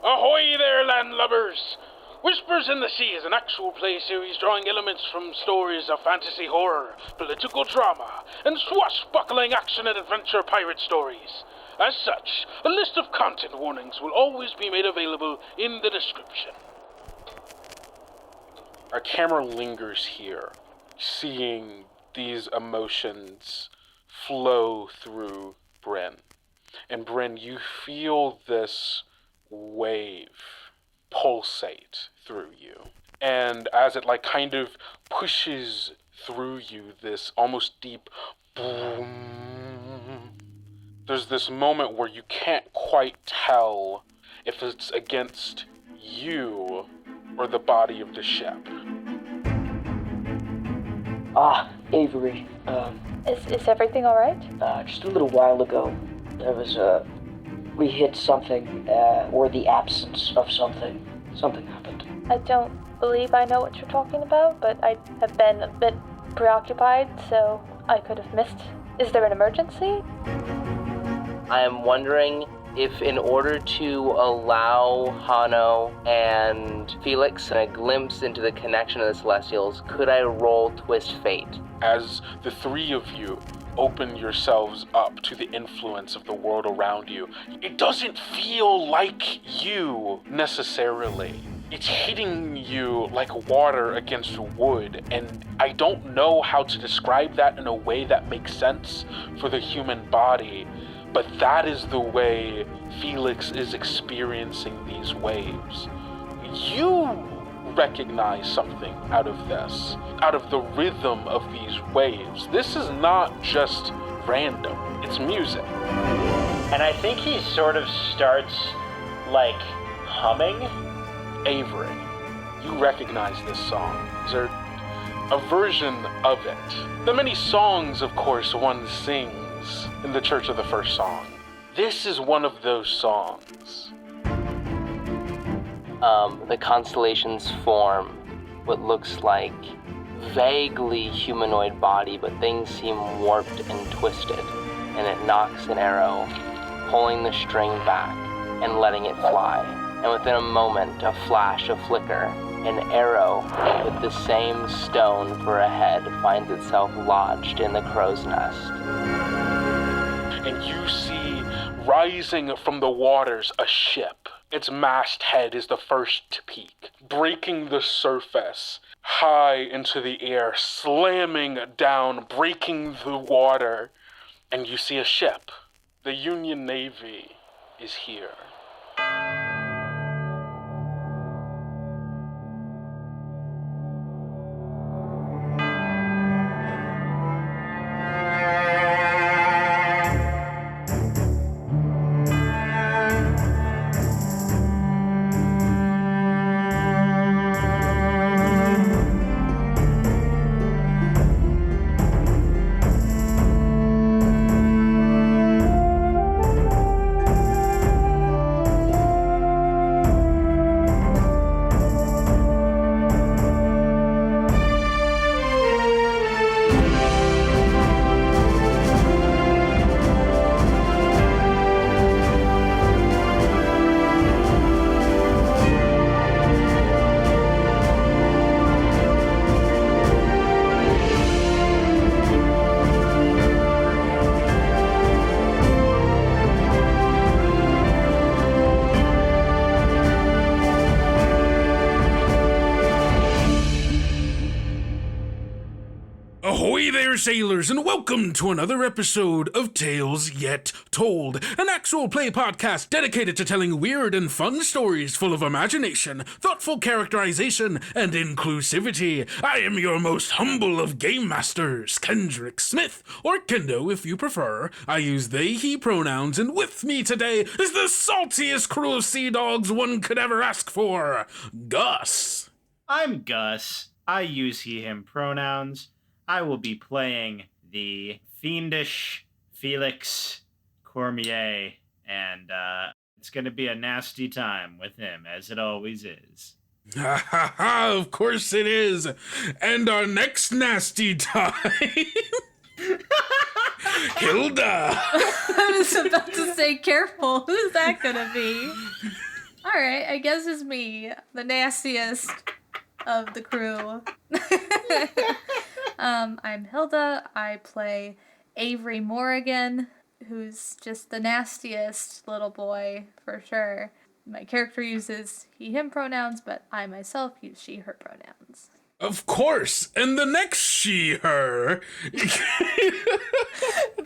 Ahoy there, landlubbers! Whispers in the Sea is an actual play series drawing elements from stories of fantasy horror, political drama, and swashbuckling action and adventure pirate stories. As such, a list of content warnings will always be made available in the description. Our camera lingers here, seeing these emotions flow through Brynn. And Brynn, you feel this wave pulsate through you. And as it kind of pushes through you, this almost deep boom, there's this moment where you can't quite tell if it's against you or the body of the ship. Avery, Is everything alright? just a little while ago, there was we hit something, or the absence of something. Something happened. I don't believe I know what you're talking about, but I have been a bit preoccupied, so I could have missed. Is there an emergency? I am wondering if in order to allow Hano and Felix a glimpse into the connection of the Celestials, could I roll Twist Fate? As the three of you open yourselves up to the influence of the world around you, it doesn't feel like you necessarily. It's hitting you like water against wood, and I don't know how to describe that in a way that makes sense for the human body, but that is the way Felix is experiencing these waves. You recognize something out of this, out of the rhythm of these waves. This is not just random, it's music. And I think he sort of starts, humming. Avery, you recognize this song. Is there a version of it? The many songs, of course, one sings in the Church of the First Song. This is one of those songs. The constellations form what looks like vaguely humanoid body, but things seem warped and twisted, and it knocks an arrow, pulling the string back and letting it fly. And within a moment, a flash, a flicker, an arrow with the same stone for a head finds itself lodged in the crow's nest. And you see, rising from the waters, a ship. Its masthead is the first to peak, breaking the surface high into the air, slamming down, breaking the water. And you see a ship. The Union Navy is here. Ahoy there, sailors, and welcome to another episode of Tales Yet Told, an actual play podcast dedicated to telling weird and fun stories full of imagination, thoughtful characterization, and inclusivity. I am your most humble of game masters, Kendrick Smith, or Kendo if you prefer. I use they, he pronouns, and with me today is the saltiest crew of sea dogs one could ever ask for, Gus. I'm Gus. I use he, him pronouns. I will be playing the fiendish Felix Cormier, and it's going to be a nasty time with him, as it always is. Ha ha ha, of course it is. And our next nasty time, Hilda. I was about to say, careful. Who's that going to be? Alright, I guess it's me, the nastiest of the crew. I'm Hilda. I play Avery Morrigan, who's just the nastiest little boy, for sure. My character uses he, him pronouns, but I myself use she, her pronouns. Of course, and the next she, her.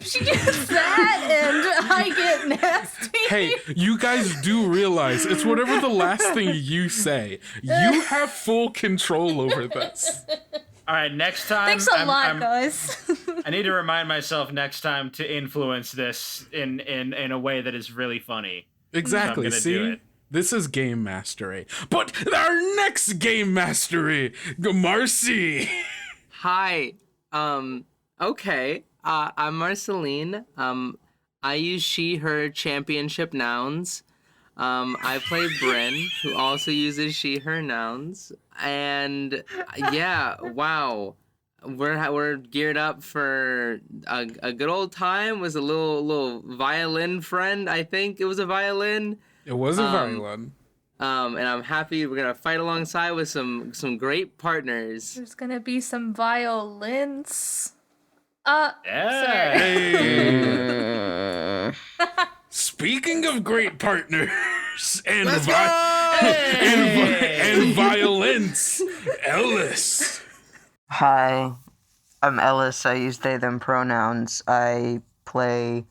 She gets that, and I get nasty. Hey, you guys do realize it's whatever the last thing you say. You have full control over this. All right, next time. Thanks a lot, guys. I need to remind myself next time to influence this in a way that is really funny. Exactly. So I'm gonna See? do it. This is game mastery. But our next game mastery, Marcy. Hi. Okay. I'm Marceline. I use she, her championship nouns. I play Brynn, who also uses she, her nouns. And yeah, wow. We're geared up for a good old time. Was a little violin friend, I think it was a violin. It was a violin. And I'm happy we're gonna fight alongside with some great partners. There's gonna be some violins. Yeah. Hey. Speaking of great partners and and violence, Ellis. Hi, I'm Ellis. I use they, them pronouns. I play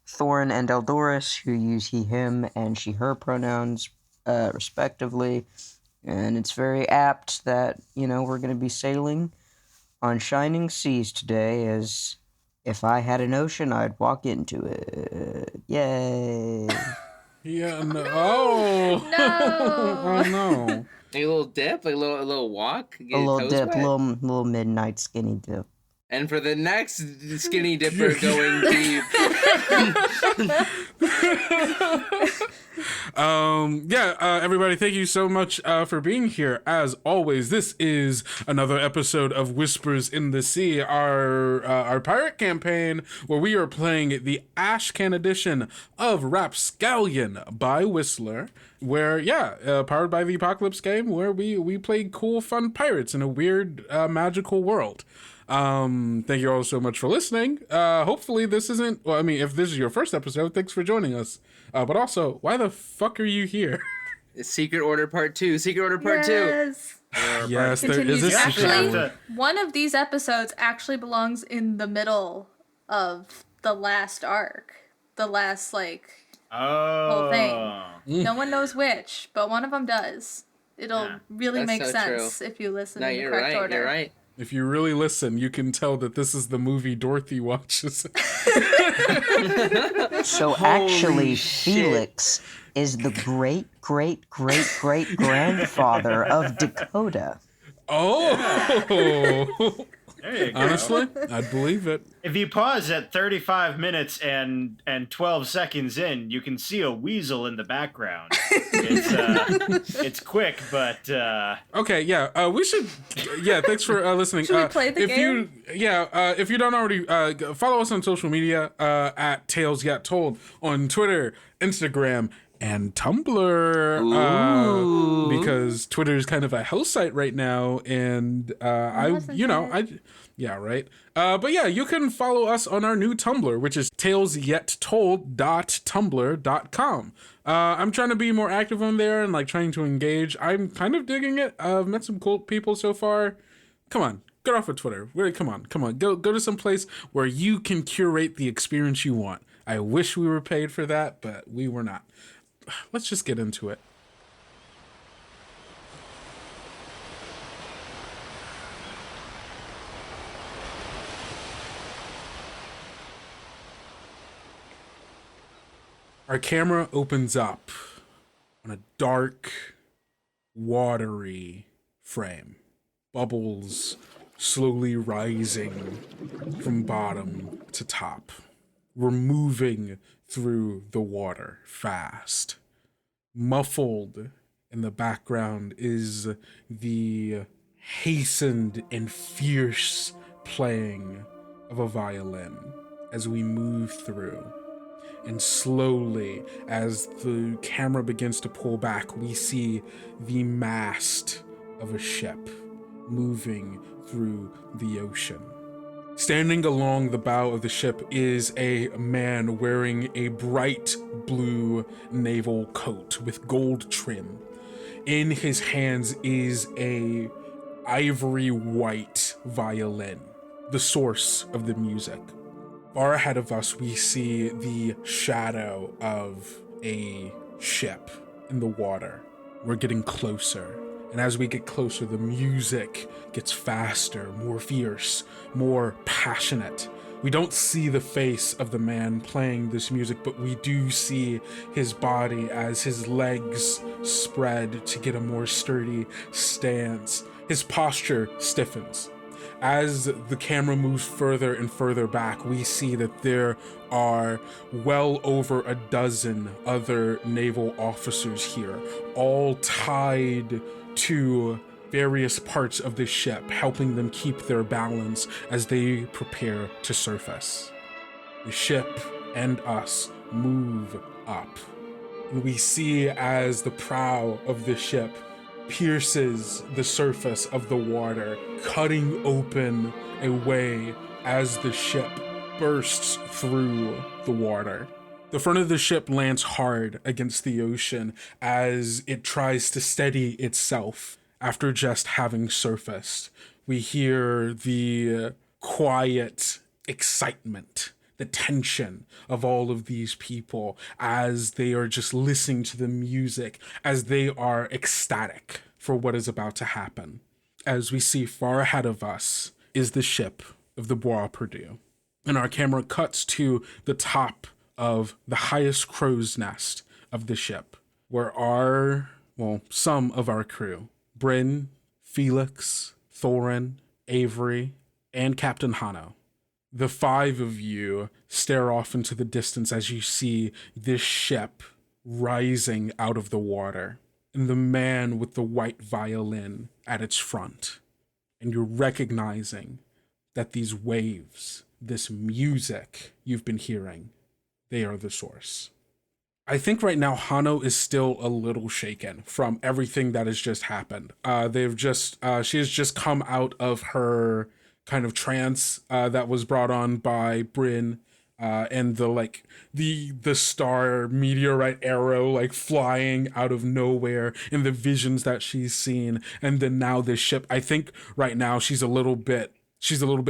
Thorin and Eldoris, who use he, him, and she, her pronouns, respectively. And it's very apt that, we're going to be sailing on shining seas today, as if I had an ocean, I'd walk into it. Yay! Yeah, no. Oh. No. Oh, no. Like a little dip, like a little walk. Get A your little toes dip, wet. little midnight skinny dip. And for the next skinny dipper going deep. Everybody, thank you so much for being here. As always, this is another episode of Whispers in the Sea, our pirate campaign, where we are playing the Ashcan edition of Rapscallion by Whistler, where, powered by the Apocalypse game, where we play cool, fun pirates in a weird, magical world. Thank you all so much for listening. Hopefully this isn't, if this is your first episode, thanks for joining us. But also, why the fuck are you here? Secret Order Part 2. Secret Order Part 2. Yes. Yes, there is Continues. a Actually, one of these episodes actually belongs in the middle of the last arc. The last, whole thing. No one knows which, but one of them does. It'll really make so sense if you listen in the You're correct right, order. you're right. If you really listen, you can tell that this is the movie Dorothy watches. So actually, Felix is the great-great-great-great-grandfather of Dakota. Oh! There you go. Honestly, I'd believe it. If you pause at 35 minutes and 12 seconds in, you can see a weasel in the background. It's quick, but Okay, we should. Yeah, thanks for listening. Should we play the game? If you don't already, follow us on social media at Tales Yet Told on Twitter, Instagram, and Tumblr. Because Twitter is kind of a hell site right now, and you can follow us on our new Tumblr, which is talesyettold.tumblr.com. I'm trying to be more active on there and trying to engage. I'm kind of digging it. I've met some cool people so far. Come on, get off of Twitter. Really, come on. Go to some place where you can curate the experience you want. I wish we were paid for that, but we were not. Let's just get into it. Our camera opens up on a dark, watery frame. Bubbles slowly rising from bottom to top. We're moving through the water fast. Muffled in the background is the hastened and fierce playing of a violin as we move through. And slowly, as the camera begins to pull back, we see the mast of a ship moving through the ocean. Standing along the bow of the ship is a man wearing a bright blue naval coat with gold trim. In his hands is a ivory white violin, the source of the music. Far ahead of us, we see the shadow of a ship in the water. We're getting closer. And as we get closer, the music gets faster, more fierce, more passionate. We don't see the face of the man playing this music, but we do see his body as his legs spread to get a more sturdy stance. His posture stiffens. As the camera moves further and further back, we see that there are well over a dozen other naval officers here, all tied to various parts of the ship, helping them keep their balance as they prepare to surface. The ship and us move up, and we see as the prow of the ship pierces the surface of the water, cutting open a way as the ship bursts through the water. The front of the ship lands hard against the ocean as it tries to steady itself after just having surfaced. We hear the quiet excitement, the tension of all of these people as they are just listening to the music, as they are ecstatic for what is about to happen. As we see far ahead of us is the ship of the Bois Perdu. And our camera cuts to the top of the highest crow's nest of the ship, where some of our crew, Brynn, Felix, Thorin, Avery, and Captain Hanno, the 5 of you stare off into the distance as you see this ship rising out of the water, and the man with the white violin at its front. And you're recognizing that these waves, this music you've been hearing, they are the source. I think right now Hanno is still a little shaken from everything that has just happened. She has just come out of her kind of trance that was brought on by Brynn, and the star meteorite arrow flying out of nowhere, and the visions that she's seen, and then now this ship. I think right now she's a little bit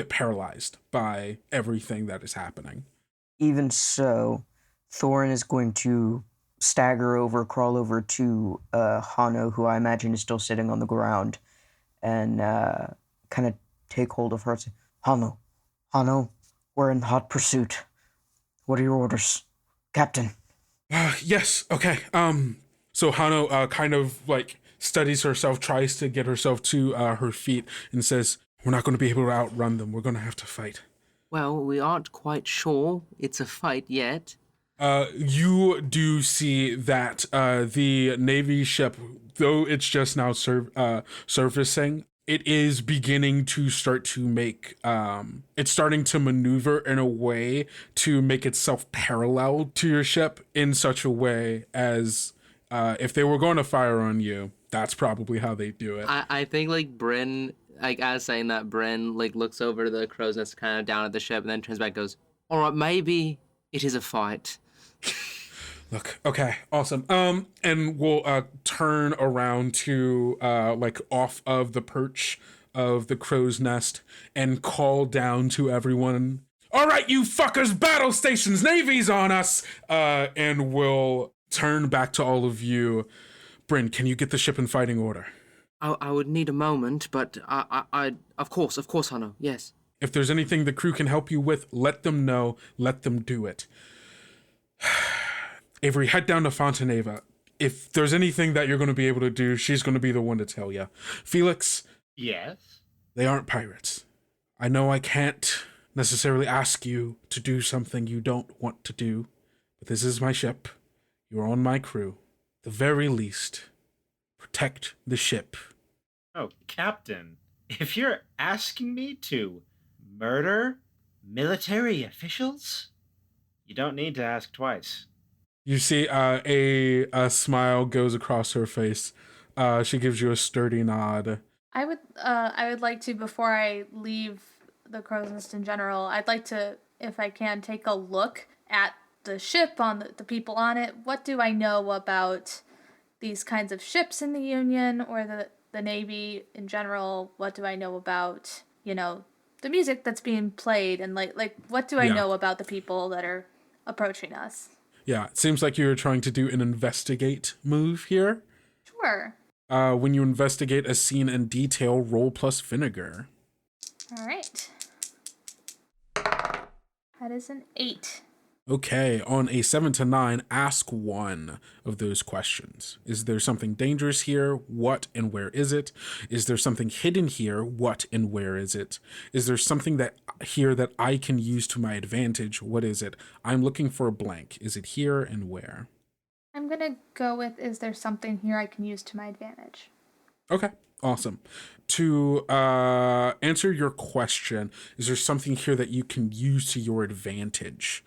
paralyzed by everything that is happening. Even so, Thorin is going to crawl over to Hanno, who I imagine is still sitting on the ground, and kind of take hold of her and say, Hanno, we're in hot pursuit. What are your orders, Captain? Yes, okay. So Hanno kind of steadies herself, tries to get herself to her feet, and says, we're not going to be able to outrun them. We're going to have to fight. Well, we aren't quite sure it's a fight yet. You do see that the Navy ship, though it's just now surfacing, it is beginning to start to make, it's starting to maneuver in a way to make itself parallel to your ship in such a way as if they were going to fire on you, that's probably how they do it. I think Brynn, as saying that, Brynn looks over to the crow's nest, kind of down at the ship, and then turns back and goes, all right, maybe it is a fight. Look, okay, awesome. And we'll turn around to off of the perch of the crow's nest and call down to everyone. All right, you fuckers, battle stations, Navy's on us. And we'll turn back to all of you. Brynn, can you get the ship in fighting order? I would need a moment, but I of course, Hanno, yes. If there's anything the crew can help you with, let them know. Let them do it. Avery, head down to Fontaneva. If there's anything that you're going to be able to do, she's going to be the one to tell you. Felix? Yes? They aren't pirates. I know I can't necessarily ask you to do something you don't want to do, but this is my ship. You're on my crew. At the very least, protect the ship. Oh, Captain, if you're asking me to murder military officials, You don't need to ask twice. You see a smile goes across her face. She gives you a sturdy nod. I would like to, before I leave the Crow's Nest in general, I'd like to, if I can, take a look at the ship, on the people on it. What do I know about these kinds of ships in the Union or the Navy in general? What do I know about, the music that's being played, and like what do I know about the people that are approaching us? Yeah, it seems like you're trying to do an investigate move here. Sure. When you investigate a scene in detail, roll plus vinegar. All right. That is an 8. Okay, on a 7 to 9, ask one of those questions. Is there something dangerous here? What and where is it? Is there something hidden here? What and where is it? Is there something that I can use to my advantage? What is it? I'm looking for a blank. Is it here and where? I'm going to go with, is there something here I can use to my advantage? Okay, awesome. To answer your question, is there something here that you can use to your advantage?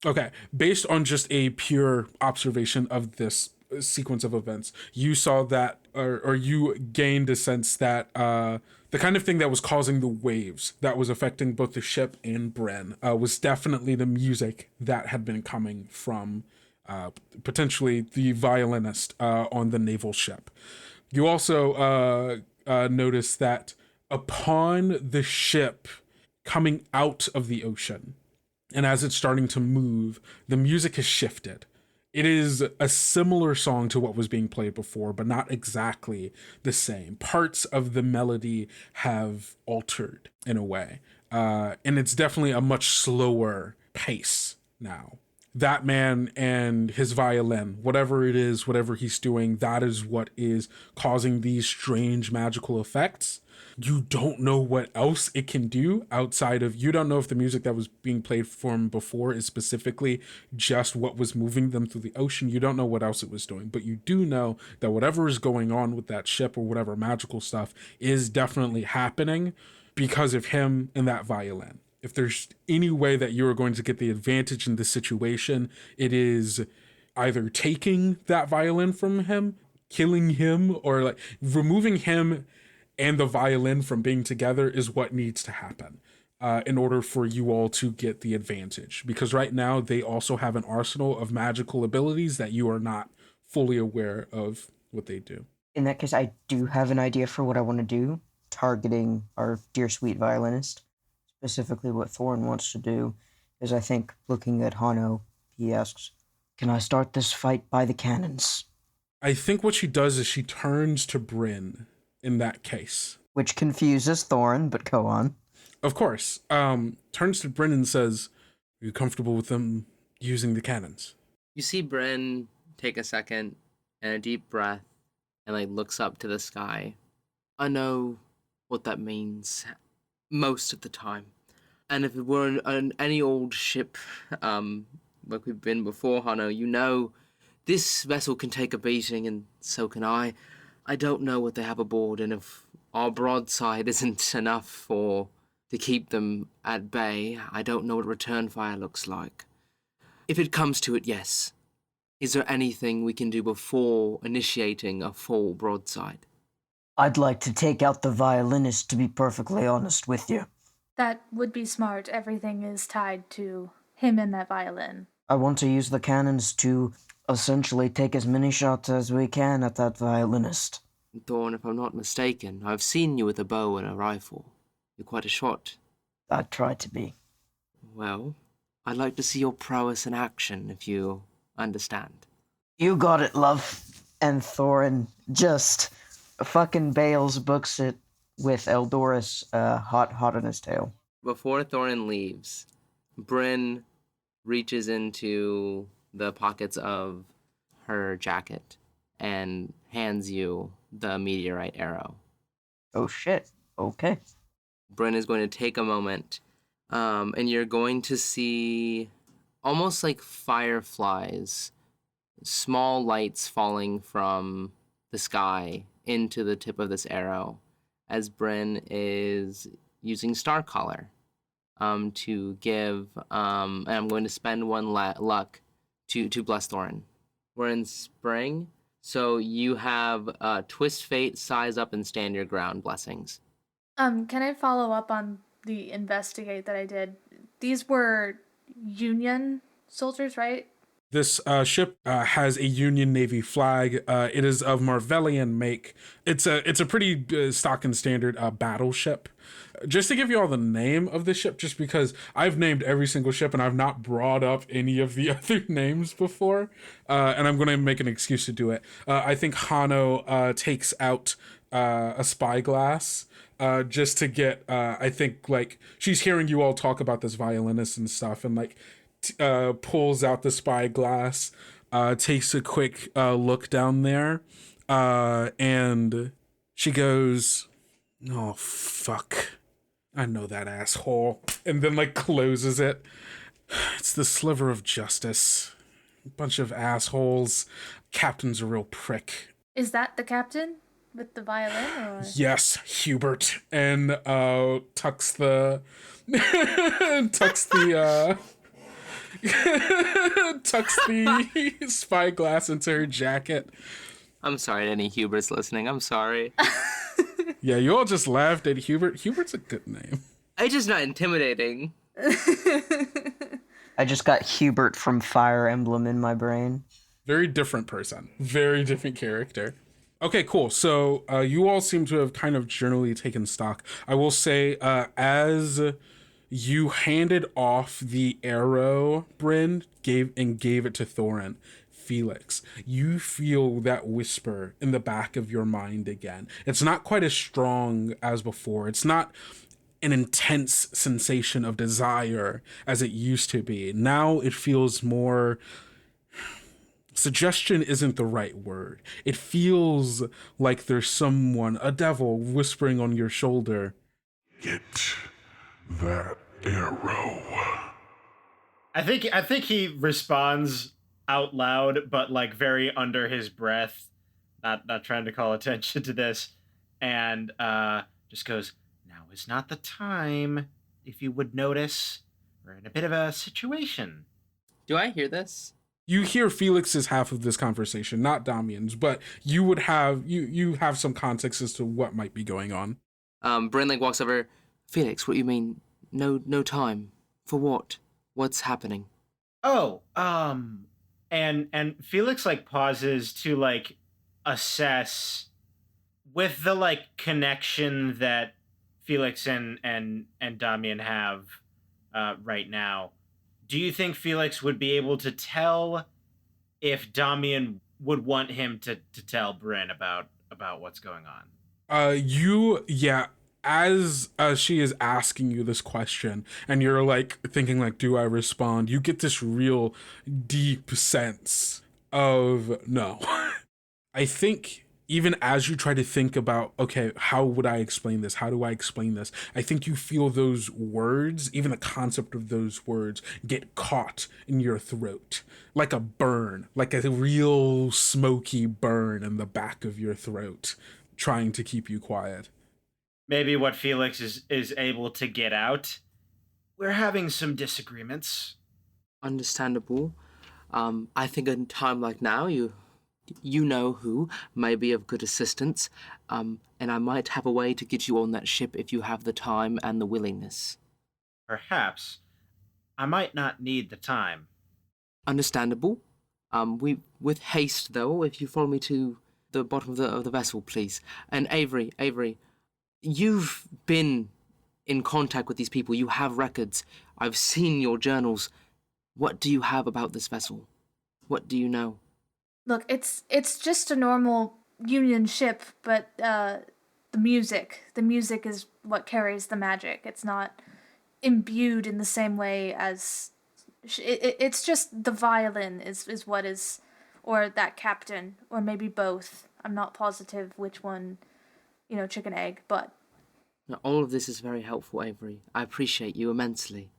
Okay, based on just a pure observation of this sequence of events, you saw that, or you gained a sense that the kind of thing that was causing the waves that was affecting both the ship and Brynn was definitely the music that had been coming from potentially the violinist on the naval ship. You also notice that upon the ship coming out of the ocean, and as it's starting to move, the music has shifted. It is a similar song to what was being played before, but not exactly the same. Parts of the melody have altered in a way. And it's definitely a much slower pace now. That man and his violin, whatever it is, whatever he's doing, that is what is causing these strange magical effects. You don't know what else it can do outside of, you don't know if the music that was being played from before is specifically just what was moving them through the ocean. You don't know what else it was doing, but you do know that whatever is going on with that ship or whatever magical stuff is definitely happening because of him and that violin. If there's any way that you are going to get the advantage in this situation, it is either taking that violin from him, killing him, or like removing him and the violin from being together is what needs to happen in order for you all to get the advantage. Because right now they also have an arsenal of magical abilities that you are not fully aware of what they do. In that case, I do have an idea for what I want to do, targeting our dear sweet violinist. Specifically what Thorin wants to do is, I think, looking at Hano, he asks, "Can I start this fight by the cannons?" I think what she does is she turns to Brynn in that case. Which confuses Thorin, but go on. Of course. Turns to Brynn and says, "Are you comfortable with them using the cannons?" You see Brynn take a second and a deep breath and looks up to the sky. I know what that means most of the time. And if it were any old ship, like we've been before, Hano, you know this vessel can take a beating, and so can I. I don't know what they have aboard, and if our broadside isn't enough to keep them at bay, I don't know what return fire looks like. If it comes to it, yes. Is there anything we can do before initiating a full broadside? I'd like to take out the violinist, to be perfectly honest with you. That would be smart. Everything is tied to him and that violin. I want to use the cannons to essentially take as many shots as we can at that violinist. Thorin, if I'm not mistaken, I've seen you with a bow and a rifle. You're quite a shot. I try to be. Well, I'd like to see your prowess in action, if you understand. You got it, love. And Thorin just fucking bails, books it with Eldoris hot on his tail. Before Thorin leaves, Brynn reaches into the pockets of her jacket and hands you the meteorite arrow. Oh shit, okay. Brynn is going to take a moment, and you're going to see almost like fireflies, small lights falling from the sky into the tip of this arrow as Brynn is using Starcaller. to give, and I'm going to spend one luck to bless Thorin. We're in spring, so you have Twist Fate, Size Up, and Stand Your Ground blessings. Can I follow up on the investigate that I did? These were Union soldiers, right? This ship has a Union Navy flag. It is of Marvellian make. It's a pretty stock and standard battleship. Just to give you all the name of the ship, just because I've named every single ship and I've not brought up any of the other names before, and I'm going to make an excuse to do it. I think Hano takes out a spyglass just to get, I think, like, she's hearing you all talk about this violinist and stuff, and, like, pulls out the spyglass, takes a quick look down there, and she goes, "Oh, fuck. I know that asshole." And then, like, closes it. It's the Sliver of Justice. A bunch of assholes. Captain's a real prick. Is that the captain with the violin? Or? Yes, Hubert. And tucks the... tucks the spyglass into her jacket. I'm sorry to any Huberts listening. I'm sorry. Yeah, you all just laughed at Hubert. Hubert's a good name. It's just not intimidating. I just got Hubert from Fire Emblem in my brain. Very different person. Very different character. Okay, cool. So you all seem to have kind of generally taken stock. I will say, as you handed off the arrow, Brynn, gave it to Thorin, Felix, you feel that whisper in the back of your mind again. It's not quite as strong as before. It's not an intense sensation of desire as it used to be. Now it feels more... Suggestion isn't the right word. It feels like there's someone, a devil, whispering on your shoulder. Get that arrow. I think he responds out loud, but like very under his breath, not trying to call attention to this, and just goes, "Now is not the time. If you would notice, we're in a bit of a situation." Do I hear this? You hear Felix's half of this conversation, not Damian's, but you would have you have some context as to what might be going on. Brynn like walks over. Felix, what you mean? No time. For what? What's happening? Oh, and Felix like pauses to like assess with the like connection that Felix and Damian have right now. Do you think Felix would be able to tell if Damian would want him to tell Brynn about what's going on? As she is asking you this question and you're like thinking like, do I respond? You get this real deep sense of no. I think even as you try to think about, okay, how would I explain this? How do I explain this? I think you feel those words, even the concept of those words, get caught in your throat. Like a burn, like a real smoky burn in the back of your throat, trying to keep you quiet. Maybe what Felix is able to get out. We're having some disagreements. Understandable. I think in a time like now, you know who may be of good assistance, and I might have a way to get you on that ship if you have the time and the willingness. Perhaps. I might not need the time. Understandable. With haste, though, if you follow me to the bottom of the vessel, please. And Avery, you've been in contact with these people. You have records. I've seen your journals. What do you have about this vessel? What do you know? Look, it's just a normal Union ship, but the music is what carries the magic. It's not imbued in the same way as... It's just the violin is what is... Or that captain, or maybe both. I'm not positive which one, chicken egg, but... Now, all of this is very helpful, Avery. I appreciate you immensely.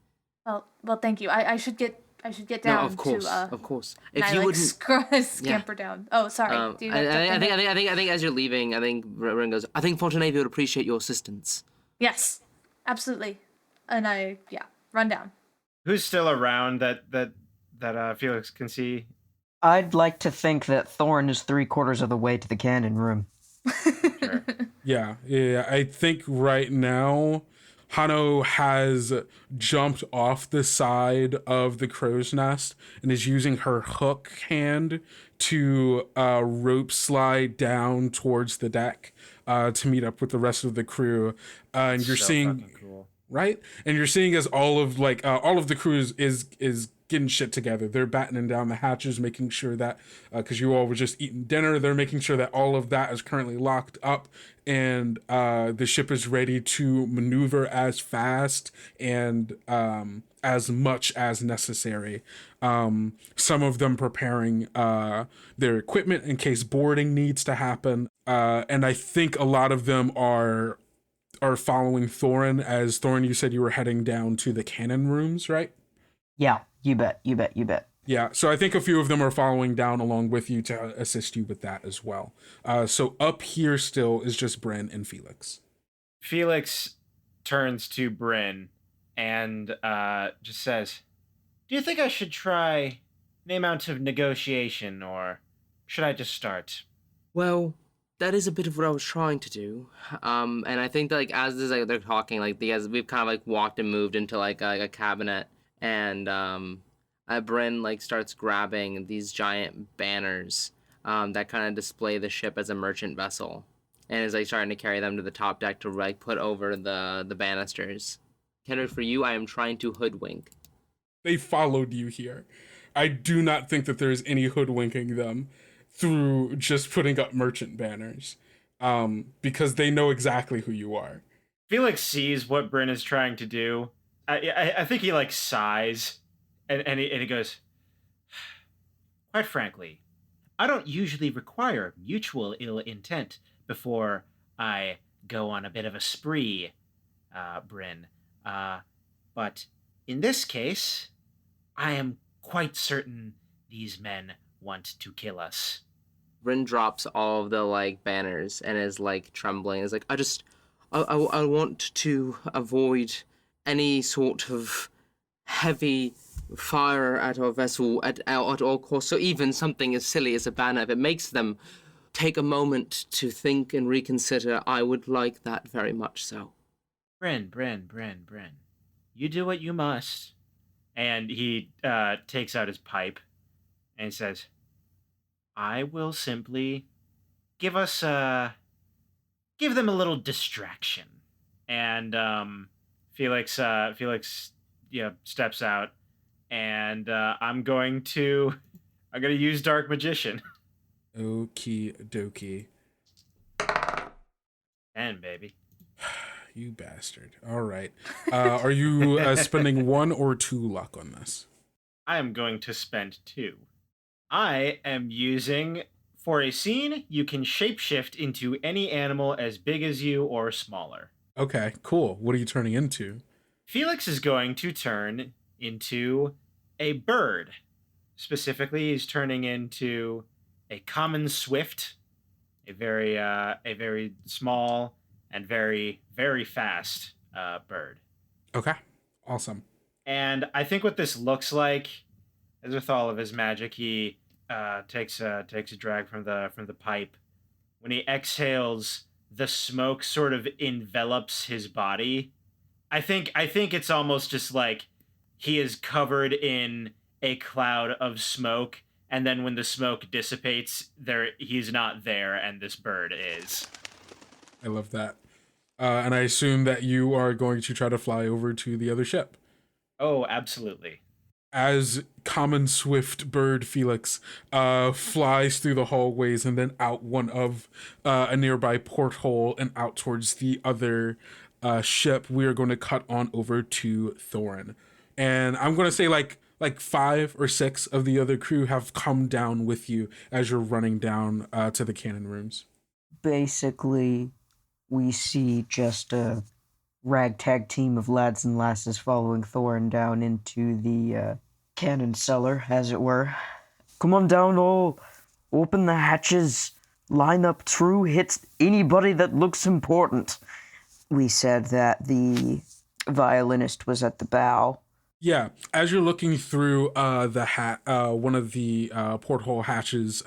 Well, thank you. I should get down. No, of course, to, of course. If you wouldn't scamper down. Oh, sorry. I think as you're leaving, I think Brynn goes, I think Fontenay would appreciate your assistance. Yes, absolutely. And rundown. Who's still around that Felix can see? I'd like to think that Thorin is 3/4 of the way to the cannon room. Sure. Yeah. I think right now, Hano has jumped off the side of the crow's nest and is using her hook hand to rope slide down towards the deck to meet up with the rest of the crew. And you're So seeing, fucking cool. right? And you're seeing as all of the crew is getting shit together. They're battening down the hatches, making sure that because you all were just eating dinner, they're making sure that all of that is currently locked up, and the ship is ready to maneuver as fast and as much as necessary. Some of them preparing their equipment in case boarding needs to happen, and I think a lot of them are following Thorin. As Thorin, you said you were heading down to the cannon rooms, right? Yeah, you bet. Yeah, so I think a few of them are following down along with you to assist you with that as well. So up here still is just Brynn and Felix. Felix turns to Brynn and just says, "Do you think I should try the amount of negotiation, or should I just start?" Well, that is a bit of what I was trying to do. And I think that, like, as this, like, they're talking, like, because we've kind of like walked and moved into like a cabinet, and Brynn like starts grabbing these giant banners that kind of display the ship as a merchant vessel, and is like starting to carry them to the top deck to like put over the banisters. Kendrick, for you, I am trying to hoodwink. They followed you here. I do not think that there's any hoodwinking them through just putting up merchant banners, because they know exactly who you are. Felix sees what Brynn is trying to do. I think he like sighs, and he goes, "Quite frankly, I don't usually require mutual ill intent before I go on a bit of a spree, Brynn. But in this case, I am quite certain these men want to kill us." Brynn drops all of the like banners and is like trembling. Is like, I want to avoid any sort of heavy fire at our vessel at all costs. So even something as silly as a banner, if it makes them take a moment to think and reconsider, I would like that very much so. Brynn, you do what you must. And he takes out his pipe and he says, "I will simply give them a little distraction." And Felix steps out, and I'm going to use Dark Magician. Okie dokie. 10, baby. You bastard. All right. Are you spending 1 or 2 luck on this? I am going to spend 2. I am using, for a scene, you can shapeshift into any animal as big as you or smaller. Okay, cool. What are you turning into? Felix is going to turn into a bird. Specifically, he's turning into a common swift, a very small and very, very fast bird. Okay, awesome. And I think what this looks like, as with all of his magic, he takes a drag from the pipe. When he exhales, the smoke sort of envelops his body. I think it's almost just like he is covered in a cloud of smoke, and then when the smoke dissipates, he's not there, and this bird is. I love that. And I assume that you are going to try to fly over to the other ship. Oh, absolutely. As common swift bird Felix flies through the hallways and then out one of a nearby porthole and out towards the other ship, we are going to cut on over to Thorin. And I'm going to say like 5 or 6 of the other crew have come down with you as you're running down to the cannon rooms. Basically, we see just a ragtag team of lads and lasses following Thorin down into the cannon cellar, as it were. "Come on down, all. Open the hatches. Line up true. Hit anybody that looks important." We said that the violinist was at the bow. Yeah, as you're looking through one of the porthole hatches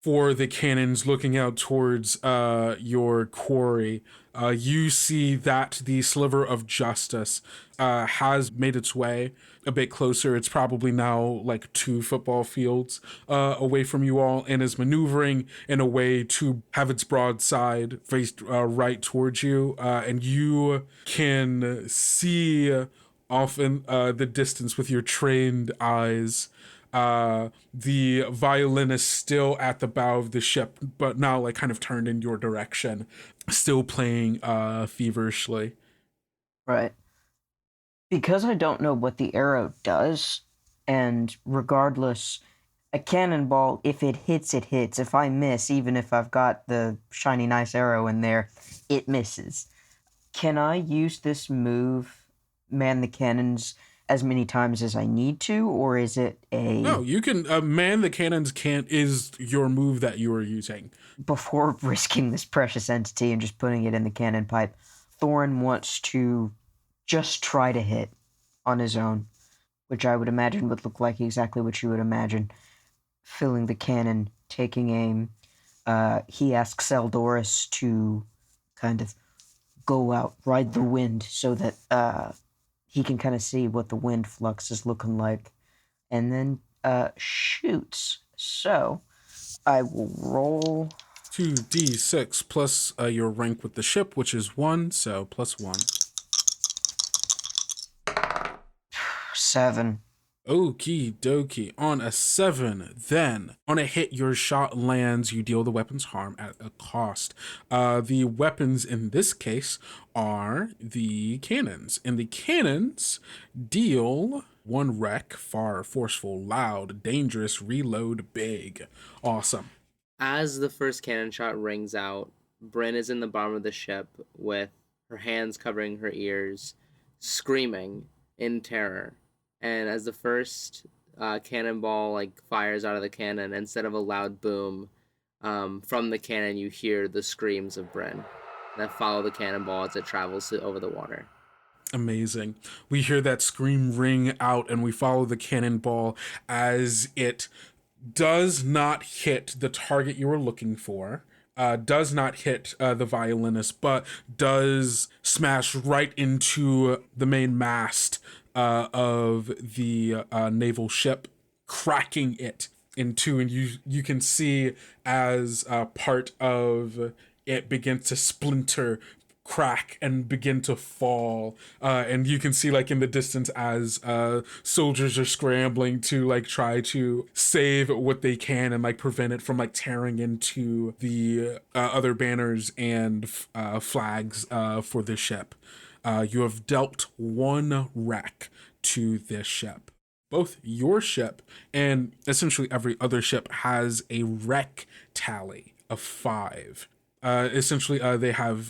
for the cannons looking out towards your quarry, you see that the Sliver of Justice has made its way a bit closer. It's probably now like 2 football fields away from you all, and is maneuvering in a way to have its broadside faced right towards you, and you can see off in the distance with your trained eyes the violinist still at the bow of the ship, but now like kind of turned in your direction, still playing feverishly. Right. Because I don't know what the arrow does, and regardless, a cannonball, if it hits, it hits. If I miss, even if I've got the shiny nice arrow in there, it misses. Can I use this move, man the cannons, as many times as I need to, or is it a... No, you can man the cannons is your move that you are using. Before risking this precious entity and just putting it in the cannon pipe, Thorin wants to just try to hit on his own, which I would imagine would look like exactly what you would imagine. Filling the cannon, taking aim. He asks Eldoris to kind of go out, ride the wind, so that he can kind of see what the wind flux is looking like, and then shoots. So I will roll 2d6 plus your rank with the ship, which is 1, so +1. 7. Okie dokie. On a 7, then on a hit, your shot lands. You deal the weapon's harm at a cost. The weapons in this case are the cannons, and the cannons deal 1 wreck, far, forceful, loud, dangerous, reload, big. Awesome. As the first cannon shot rings out, Brynn is in the bottom of the ship with her hands covering her ears, screaming in terror. And as the first cannonball fires out of the cannon, instead of a loud boom from the cannon, you hear the screams of Brynn that follow the cannonball as it travels over the water. Amazing. We hear that scream ring out, and we follow the cannonball as it does not hit the target you were looking for. Does not hit the violinist, but does smash right into the main mast of the naval ship, cracking it in 2, and you can see as part of it begins to splinter, crack, and begin to fall, and you can see in the distance as soldiers are scrambling to try to save what they can and prevent it from tearing into the other banners and flags for the ship. You have dealt 1 wreck to this ship. Both your ship and essentially every other ship has a wreck tally of 5. Essentially, they have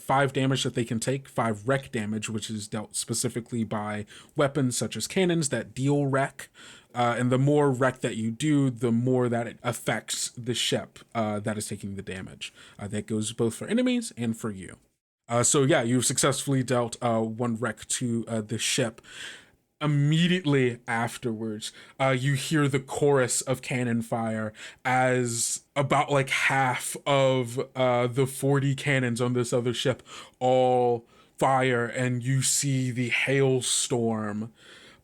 5 damage that they can take, 5 wreck damage, which is dealt specifically by weapons such as cannons that deal wreck. And the more wreck that you do, the more that it affects the ship that is taking the damage. That goes both for enemies and for you. So yeah, you've successfully dealt 1 wreck to the ship. Immediately afterwards, you hear the chorus of cannon fire as about half of the 40 cannons on this other ship all fire, and you see the hailstorm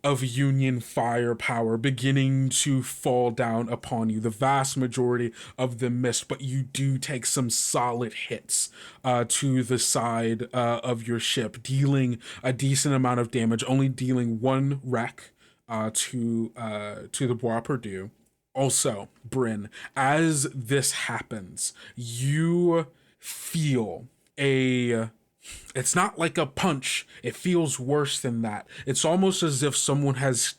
of Union firepower beginning to fall down upon you. The vast majority of them missed, but you do take some solid hits to the side of your ship, dealing a decent amount of damage, only dealing 1 wreck to the Bois Perdu. Also, Brynn, as this happens, you feel it's not like a punch. It feels worse than that. It's almost as if someone has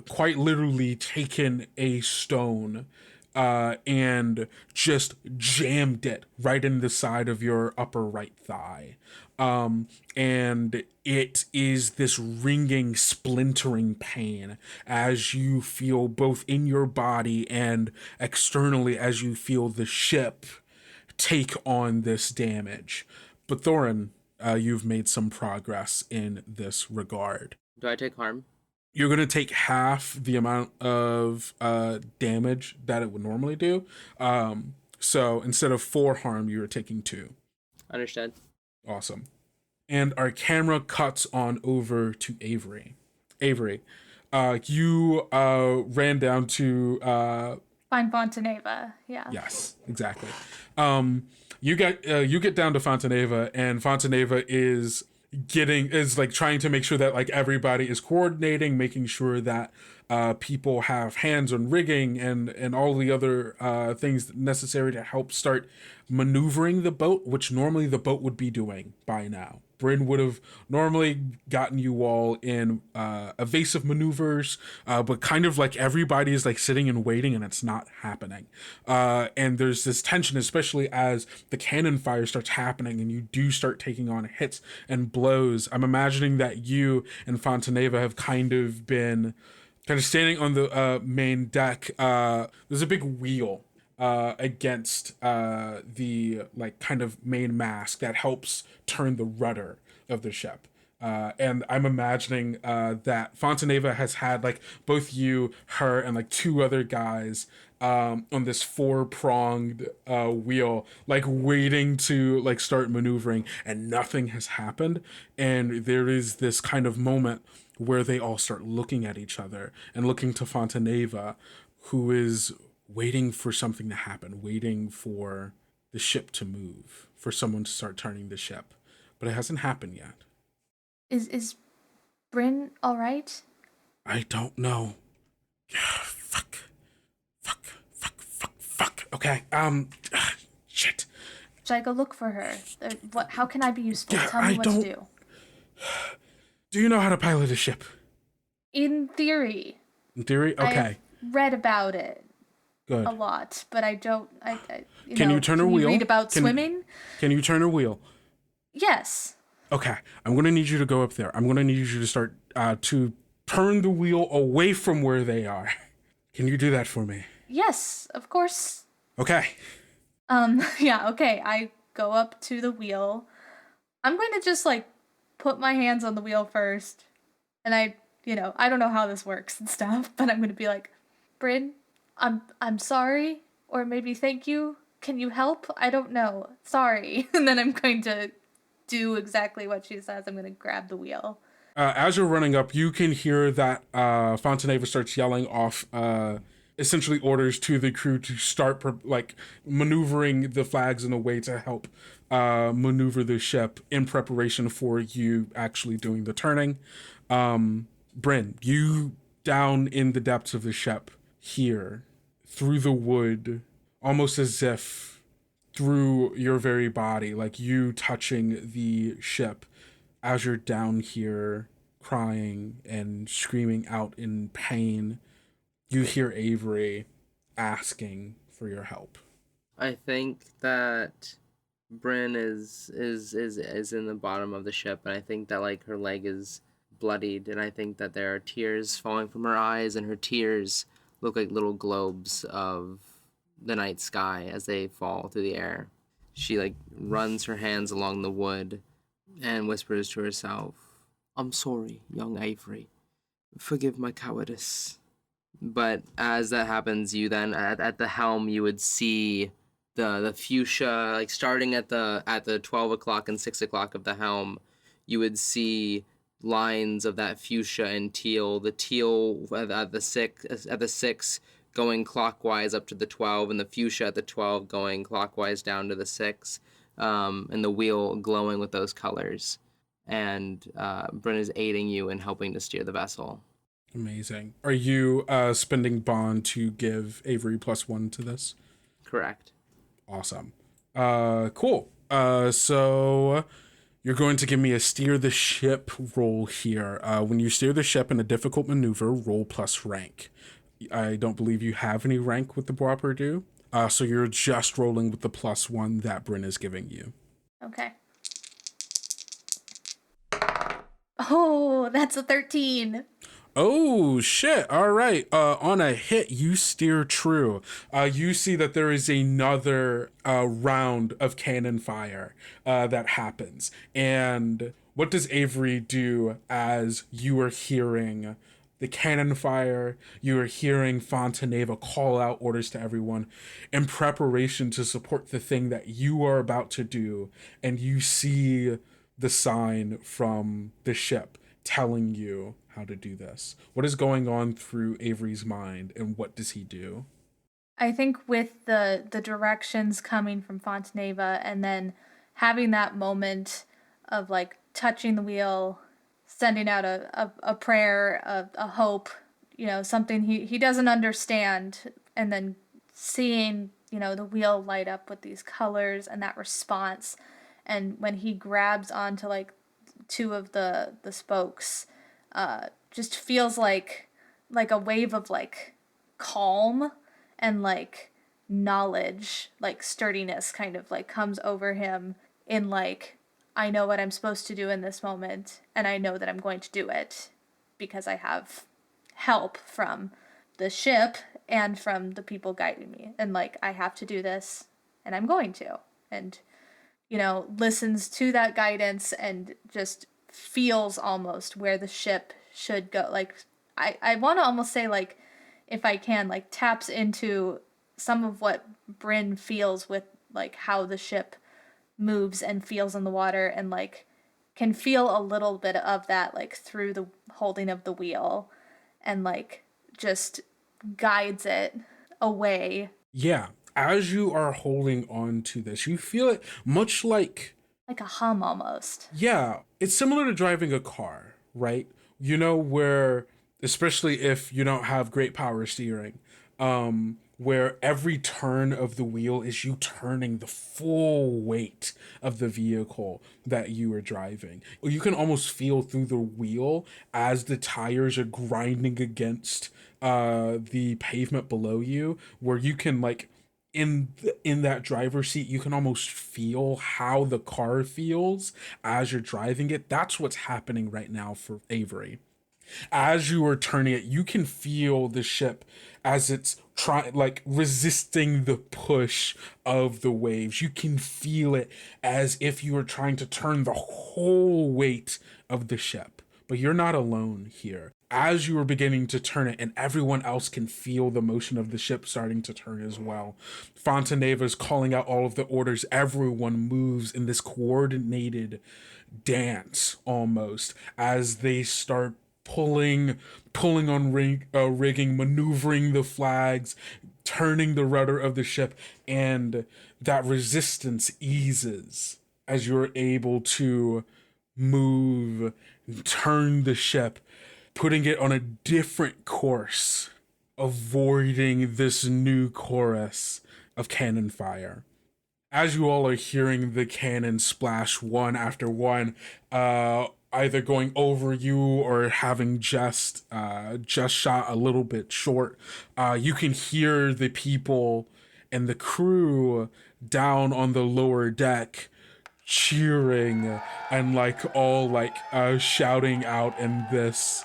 quite literally taken a stone and just jammed it right in the side of your upper right thigh. And it is this ringing, splintering pain as you feel both in your body and externally as you feel the ship take on this damage. But Thorin, you've made some progress in this regard. Do I take harm? You're going to take half the amount of damage that it would normally do. So instead of 4 harm, you're taking 2. Understood. Awesome. And our camera cuts on over to Avery. Avery, you ran down to... Find Fontaneva, yeah. Yes, exactly. You get down to Fontaneva, and Fontaneva is like trying to make sure that like everybody is coordinating, making sure that people have hands on rigging and all the other things necessary to help start maneuvering the boat, which normally the boat would be doing by now. Brynn would have normally gotten you all in evasive maneuvers, but kind of like everybody is like sitting and waiting, and it's not happening. And there's this tension, especially as the cannon fire starts happening and you do start taking on hits and blows. I'm imagining that you and Fontaneva have kind of standing on the main deck. There's a big wheel against the like kind of main mast that helps turn the rudder of the ship. And I'm imagining that Fontaneva has had like both you, her, and like 2 other guys on this 4-pronged wheel, like waiting to like start maneuvering, and nothing has happened. And there is this kind of moment where they all start looking at each other and looking to Fontaneva, who is waiting for something to happen, waiting for the ship to move, for someone to start turning the ship. But it hasn't happened yet. Is Brynn all right? I don't know. Fuck. Okay, shit. Should I go look for her? How can I be useful? Yeah, Tell me what to do. Do you know how to pilot a ship? In theory. In theory? Okay. I've read about it. Good. A lot, but I don't. Can you turn a wheel? Read about swimming? Can you turn a wheel? Yes. Okay, I'm gonna need you to go up there. I'm gonna need you to start to turn the wheel away from where they are. Can you do that for me? Yes, of course. Okay. Yeah, okay. I go up to the wheel. I'm going to just like put my hands on the wheel first. And I don't know how this works and stuff, but I'm going to be like, Brynn, I'm sorry, or maybe thank you. Can you help? I don't know. Sorry. And then I'm going to do exactly what she says. I'm going to grab the wheel. As you're running up, you can hear that Fontaneva starts yelling off essentially orders to the crew to start maneuvering the flags in a way to help maneuver the ship in preparation for you actually doing the turning. Brynn, you down in the depths of the ship here, through the wood, almost as if through your very body, like you touching the ship as you're down here crying and screaming out in pain. You hear Avery asking for your help. I think that Brynn is in the bottom of the ship, and I think that like her leg is bloodied, and I think that there are tears falling from her eyes, and her tears look like little globes of the night sky as they fall through the air. She like runs her hands along the wood and whispers to herself, "I'm sorry, young Avery. Forgive my cowardice." But as that happens, you then at the helm you would see the fuchsia, like starting at the 12 o'clock and 6 o'clock of the helm, you would see lines of that fuchsia and teal. The teal at the 6 going clockwise up to the 12, and the fuchsia at the 12 going clockwise down to the 6, and the wheel glowing with those colors. And Brynn is aiding you in helping to steer the vessel. Amazing. Are you spending bond to give Avery +1 to this? Correct. Awesome. Cool. So you're going to give me a steer the ship roll here. When you steer the ship in a difficult maneuver, roll plus rank. I don't believe you have any rank with the Bois do. So you're just rolling with the +1 that Brynn is giving you. Okay. Oh, that's a 13. Oh shit! All right. On a hit, you steer true. You see that there is another round of cannon fire that happens. And what does Avery do as you are hearing the cannon fire? You are hearing Fontaneva call out orders to everyone in preparation to support the thing that you are about to do. And you see the sign from the ship telling you how to do this. What is going on through Avery's mind, and what does he do? I think with the directions coming from Fontaneva and then having that moment of like touching the wheel, sending out a prayer, a hope, something he doesn't understand, and then seeing, the wheel light up with these colors and that response. And when he grabs onto like two of the spokes, just feels like a wave of like calm and like knowledge, like sturdiness kind of like comes over him in like, I know what I'm supposed to do in this moment, and I know that I'm going to do it because I have help from the ship and from the people guiding me, and like I have to do this and I'm going to. And listens to that guidance and just feels almost where the ship should go. Like, I want to almost say, like, if I can, like, taps into some of what Brynn feels with, like, how the ship moves and feels in the water, and, like, can feel a little bit of that, like, through the holding of the wheel, and, like, just guides it away. Yeah. As you are holding on to this, you feel it much like a hum almost. Yeah, it's similar to driving a car, right? Where, especially if you don't have great power steering, where every turn of the wheel is you turning the full weight of the vehicle that you are driving. You can almost feel through the wheel as the tires are grinding against the pavement below you, where you can like in that driver's seat, you can almost feel how the car feels as you're driving it. That's what's happening right now for Avery. As you are turning it, you can feel the ship as it's resisting the push of the waves. You can feel it as if you were trying to turn the whole weight of the ship. But you're not alone here. As you are beginning to turn it, and everyone else can feel the motion of the ship starting to turn as well, Fontaneva is calling out all of the orders. Everyone moves in this coordinated dance almost as they start pulling on rigging, maneuvering the flags, turning the rudder of the ship, and that resistance eases as you're able to move, turn the ship, putting it on a different course, avoiding this new chorus of cannon fire. As you all are hearing the cannon splash one after one, either going over you or having just shot a little bit short, you can hear the people and the crew down on the lower deck cheering and shouting out in this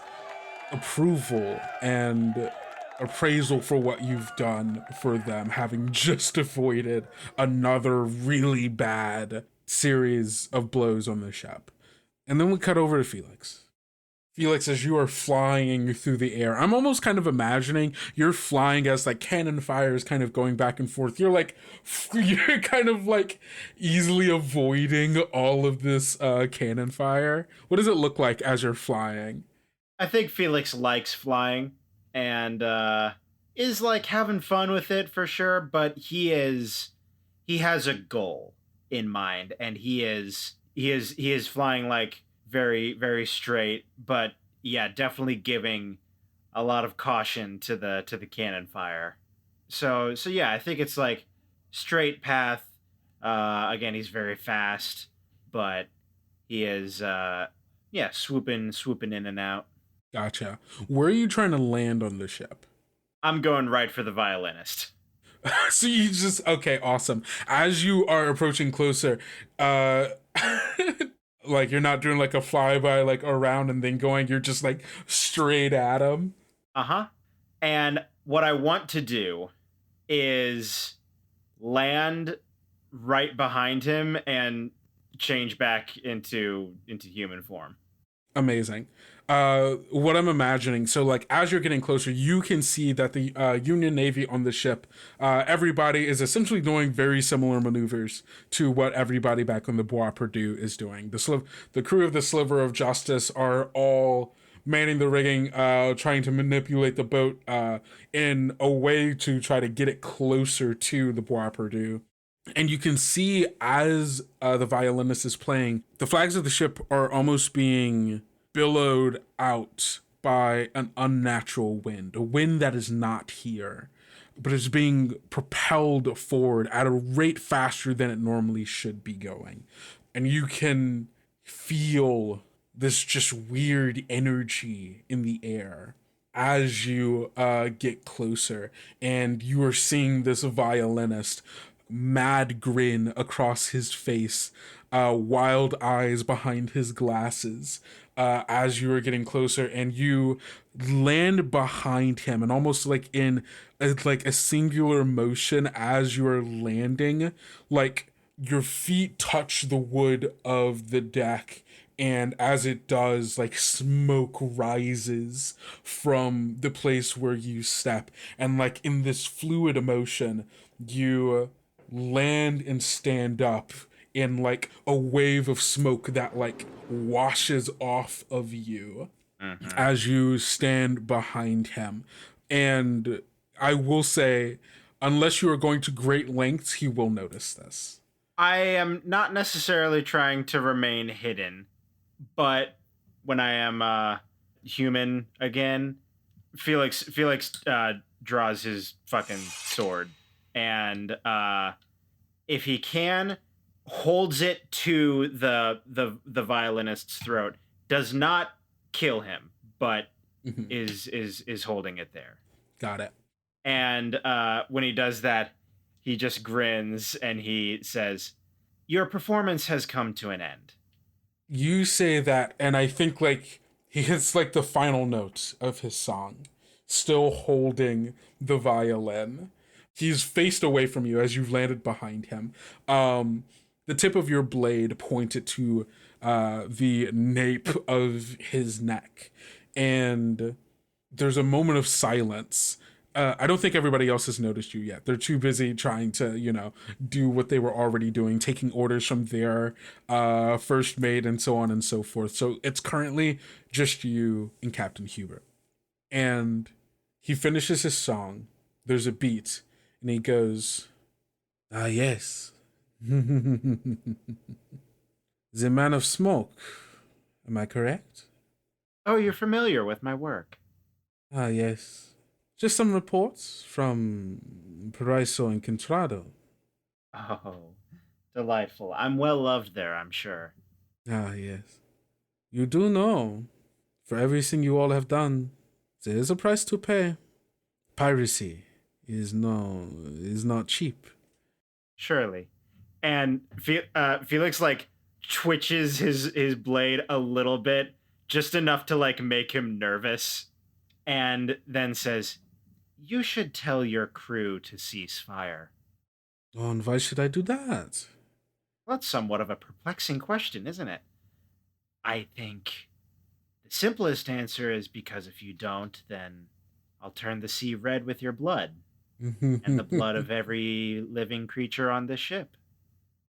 approval and appraisal for what you've done for them, having just avoided another really bad series of blows on the ship. And then we cut over to Felix. Felix, as you are flying through the air, I'm almost kind of imagining you're flying as like cannon fire is kind of going back and forth. You're kind of like easily avoiding all of this cannon fire. What does it look like as you're flying? I think Felix likes flying and is like having fun with it for sure, but he has a goal in mind, and he is flying like very, very straight, but yeah, definitely giving a lot of caution to the cannon fire. So yeah, I think it's like straight path. Again, he's very fast, but he is swooping in and out. Gotcha. Where are you trying to land on the ship? I'm going right for the violinist. So you just, okay, awesome. As you are approaching closer, Like, you're not doing like a flyby, like around and then going, you're just like straight at him. Uh-huh. And what I want to do is land right behind him and change back into human form. Amazing. What I'm imagining, so like as you're getting closer, you can see that the Union Navy on the ship, everybody is essentially doing very similar maneuvers to what everybody back on the Bois Perdu is doing. The crew of the Sliver of Justice are all manning the rigging, trying to manipulate the boat in a way to try to get it closer to the Bois Perdu. And you can see as the violinist is playing, the flags of the ship are almost being billowed out by an unnatural wind, a wind that is not here, but is being propelled forward at a rate faster than it normally should be going. And you can feel this just weird energy in the air as you get closer, and you are seeing this violinist, mad grin across his face, wild eyes behind his glasses, as you are getting closer, and you land behind him, and almost like in a singular motion as you are landing, like your feet touch the wood of the deck, and as it does, like smoke rises from the place where you step, and like in this fluid emotion, you land and stand up in like a wave of smoke that like washes off of you as you stand behind him. And I will say, unless you are going to great lengths, he will notice this. I am not necessarily trying to remain hidden, but when I am human again, Felix draws his fucking sword, and if he can, holds it to the violinist's throat. Does not kill him, but is holding it there. Got it. And when he does that, he just grins and he says, "Your performance has come to an end." You say that, and I think like he hits like the final notes of his song, still holding the violin. He's faced away from you as you've landed behind him. The tip of your blade pointed to the nape of his neck, and there's a moment of silence. I don't think everybody else has noticed you yet. They're too busy trying to, do what they were already doing, taking orders from their first mate and so on and so forth. So it's currently just you and Captain Hubert. And he finishes his song. There's a beat, and he goes, "Ah, yes. The man of smoke. Am I correct?" "Oh, you're familiar with my work." "Ah, yes. Just some reports from Paraiso and Contrado." "Oh, delightful. I'm well loved there, I'm sure." "Ah, yes. You do know, for everything you all have done, there is a price to pay. Piracy is not cheap." "Surely." And Felix like twitches his blade a little bit, just enough to like make him nervous, and then says, "You should tell your crew to cease fire." "Oh, and why should I do that?" Well, that's somewhat of a perplexing question, isn't it? I think the simplest answer is because if you don't, then I'll turn the sea red with your blood, and the blood of every living creature on this ship.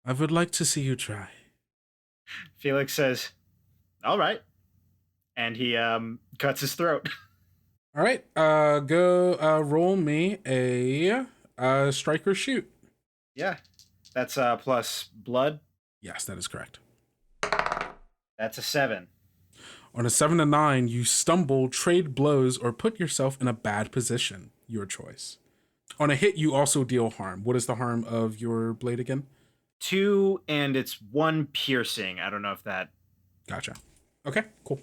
"I would like to see you try." Felix says, "All right." And he cuts his throat. All right, go roll me a strike or shoot. Yeah. That's plus blood. Yes, that is correct. That's a 7. On a 7 to 9, you stumble, trade blows, or put yourself in a bad position. Your choice. On a hit, you also deal harm. What is the harm of your blade again? 2, and it's 1 piercing. I don't know if that... Gotcha. Okay, cool.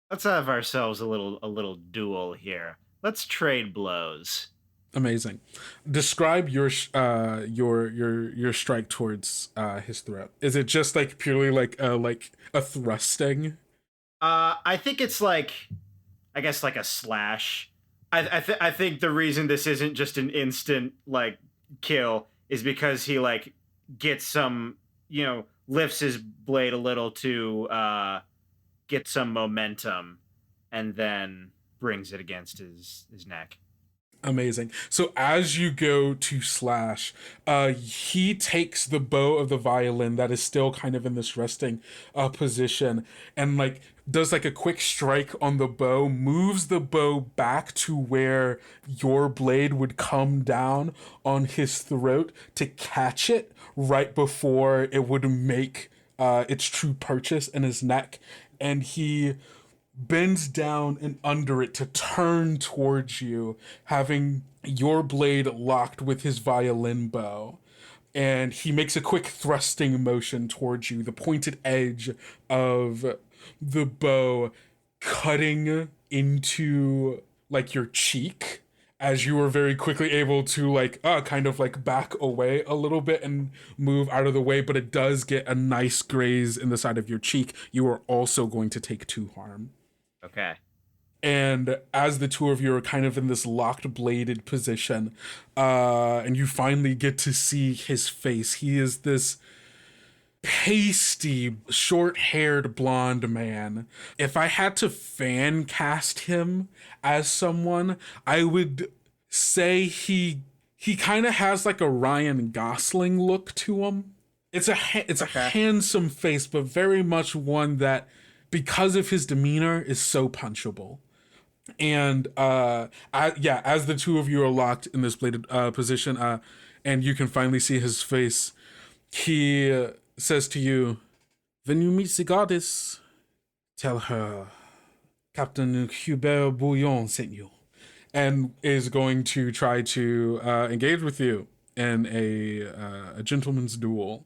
Let's have ourselves a little duel here. Let's trade blows. Amazing. Describe your strike towards his throat. Is it just like purely like a thrusting? I think it's like, I guess like a slash. I think the reason this isn't just an instant like kill is because he like gets some, lifts his blade a little to get some momentum, and then brings it against his neck. Amazing. So as you go to slash, he takes the bow of the violin that is still kind of in this resting position, and like does like a quick strike on the bow, moves the bow back to where your blade would come down on his throat to catch it right before it would make its true purchase in his neck, and he bends down and under it to turn towards you, having your blade locked with his violin bow. And he makes a quick thrusting motion towards you, the pointed edge of the bow cutting into like your cheek, as you are very quickly able to like kind of like back away a little bit and move out of the way, but it does get a nice graze in the side of your cheek. You are also going to take 2 harm. Okay. And as the two of you are kind of in this locked bladed position, and you finally get to see his face, he is this pasty, short-haired blonde man. If I had to fan cast him as someone, I would say he kind of has like a Ryan Gosling look to him. It's a handsome face, but very much one that, because of his demeanor, is so punchable. And as the two of you are locked in this bladed position, and you can finally see his face, he says to you, "When you meet the goddess, tell her Captain Hubert Bouillon sent you," and is going to try to engage with you in a gentleman's duel.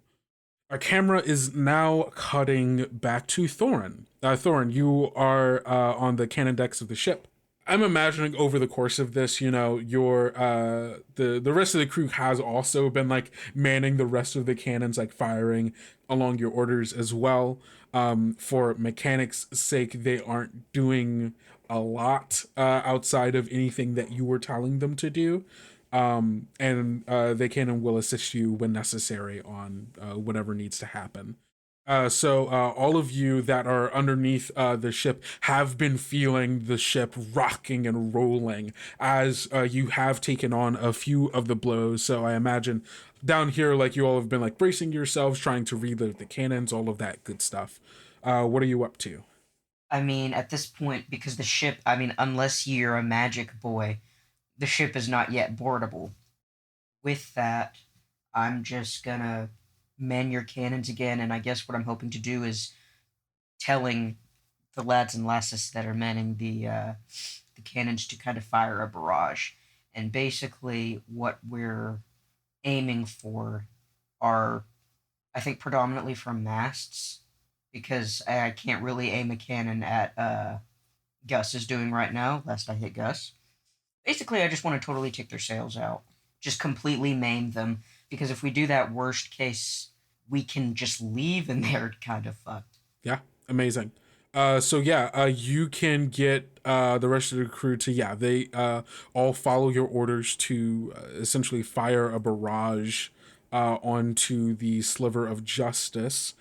Our camera is now cutting back to Thorin. Thorin, you are on the cannon decks of the ship. I'm imagining over the course of this, your the rest of the crew has also been like manning the rest of the cannons, like firing along your orders as well. For mechanics' sake, they aren't doing a lot outside of anything that you were telling them to do. And they can and will assist you when necessary on whatever needs to happen. So all of you that are underneath the ship have been feeling the ship rocking and rolling as you have taken on a few of the blows. So I imagine down here, like, you all have been like bracing yourselves, trying to reload the cannons, all of that good stuff. What are you up to? I mean, at this point, because the ship, unless you're a magic boy, the ship is not yet boardable. With that, I'm just gonna man your cannons again, and I guess what I'm hoping to do is telling the lads and lasses that are manning the cannons to kind of fire a barrage. And basically what we're aiming for are, I think, predominantly from masts, because I can't really aim a cannon at Gus is doing right now, lest I hit Gus. Basically, I just want to totally take their sails out. Just completely maim them. Because if we do that, worst case, we can just leave and they're kind of fucked. Yeah, amazing. You can get the rest of the crew to, they all follow your orders to essentially fire a barrage onto the Sliver of Justice.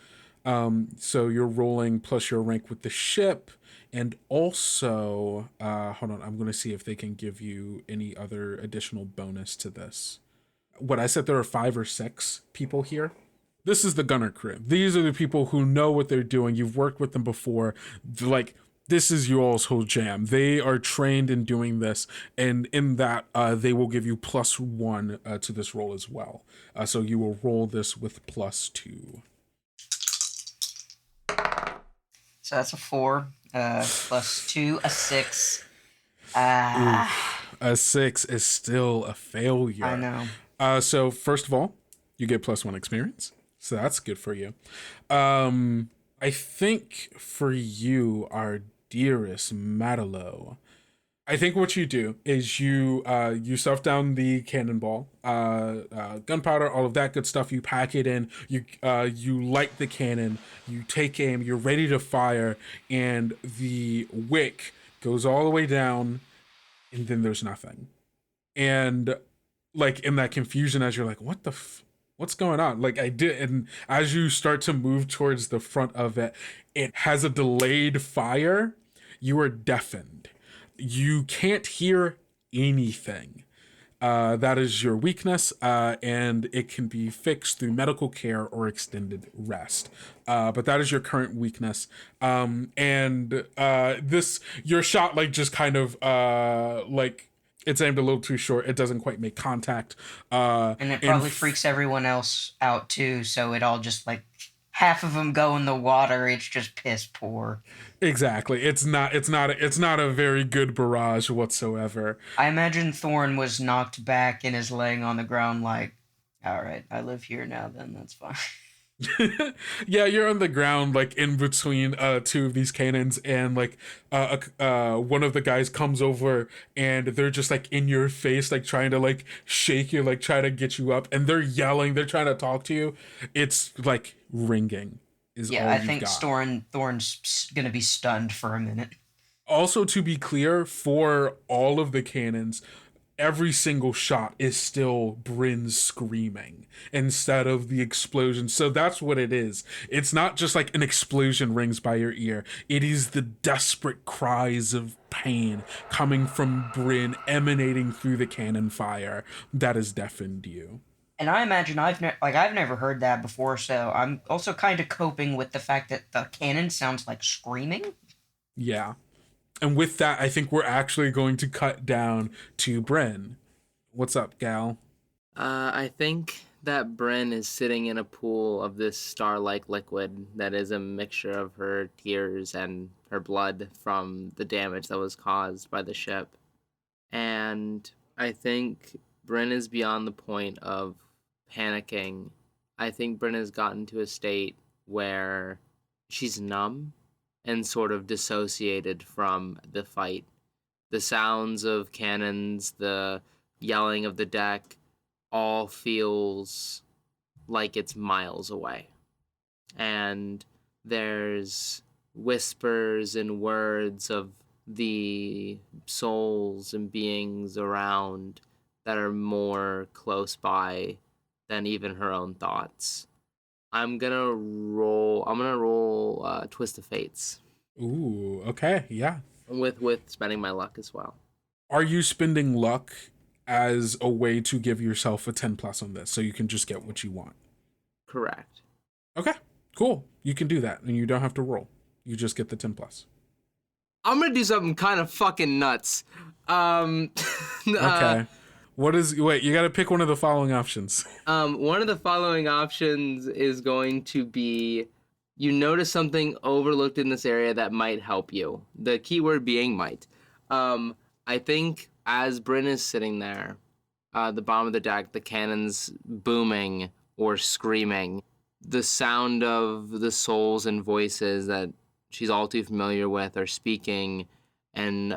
So you're rolling plus your rank with the ship. And also, hold on, I'm going to see if they can give you any other additional bonus to this. What I said, there are 5 or 6 people here. This is the gunner crew. These are the people who know what they're doing. You've worked with them before. Like, this is you all's whole jam. They are trained in doing this, and in that, they will give you +1 to this roll as well. So you will roll this with +2. So that's a 4, +2, a 6. A 6 is still a failure. I know. So first of all, you get +1 experience. So that's good for you. I think for you, our dearest Matalo, I think what you do is you stuff down the cannonball, gunpowder, all of that good stuff. You pack it in. You light the cannon. You take aim. You're ready to fire, and the wick goes all the way down, and then there's nothing. And like in that confusion, as you're like, what's going on? Like I did, and as you start to move towards the front of it, it has a delayed fire. You are deafened. You can't hear anything. That is your weakness, and it can be fixed through medical care or extended rest. But that is your current weakness. And your shot like just kind of like it's aimed a little too short. It doesn't quite make contact. And it probably freaks everyone else out too. So it all just like half of them go in the water. It's just piss poor. Exactly. It's not a very good barrage whatsoever. I imagine Thorin was knocked back and is laying on the ground like, all right, I live here now then, that's fine. Yeah, you're on the ground like in between two of these cannons, and like one of the guys comes over and they're just like in your face, like trying to like shake you, like try to get you up, and they're yelling, they're trying to talk to you. It's like ringing. I think Thorin's gonna be stunned for a minute. Also, to be clear, for all of the cannons, every single shot is still Brynn screaming instead of the explosion. So that's what it is. It's not just like an explosion rings by your ear. It is the desperate cries of pain coming from Brynn emanating through the cannon fire that has deafened you. And I imagine I've never heard that before, so I'm also kind of coping with the fact that the cannon sounds like screaming. Yeah. And with that, I think we're actually going to cut down to Brynn. What's up, gal? I think that Brynn is sitting in a pool of this star-like liquid that is a mixture of her tears and her blood from the damage that was caused by the ship. And I think Brynn is beyond the point of panicking. I think Brynn has gotten to a state where she's numb and sort of dissociated from the fight. The sounds of cannons, the yelling of the deck, all feels like it's miles away. And there's whispers and words of the souls and beings around that are more close by than even her own thoughts. I'm gonna roll Twist of Fates. Ooh, okay, yeah. With spending my luck as well. Are you spending luck as a way to give yourself a 10+ on this so you can just get what you want? Correct. Okay, cool. You can do that, and you don't have to roll. You just get the 10+. I'm gonna do something kind of fucking nuts. Okay. Wait, you gotta pick one of the following options. One of the following options is going to be, you notice something overlooked in this area that might help you. The keyword being might. I think as Brynn is sitting there, the bottom of the deck, the cannons booming or screaming, the sound of the souls and voices that she's all too familiar with are speaking, and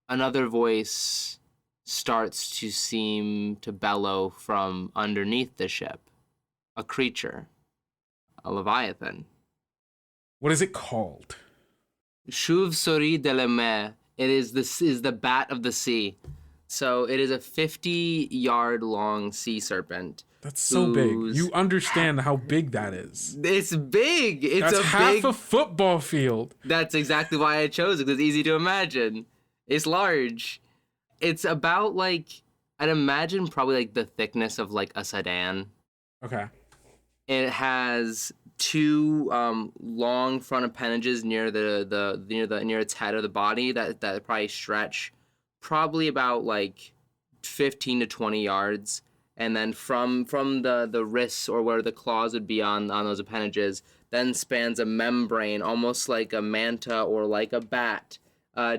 another voice starts to seem to bellow from underneath the ship. A creature. A leviathan. What is it called? Chauve-souris de la mer. It is the bat of the sea. So it is a 50-yard long sea serpent. That's so big. You understand how big that is. It's big. That's half a football field. That's exactly why I chose it, because it's easy to imagine. It's large. It's about like, I'd imagine probably like the thickness of like a sedan. Okay. It has two long front appendages near near its head of the body that probably stretch probably about like 15 to 20 yards, and then from the wrists or where the claws would be on those appendages, then spans a membrane almost like a manta or like a bat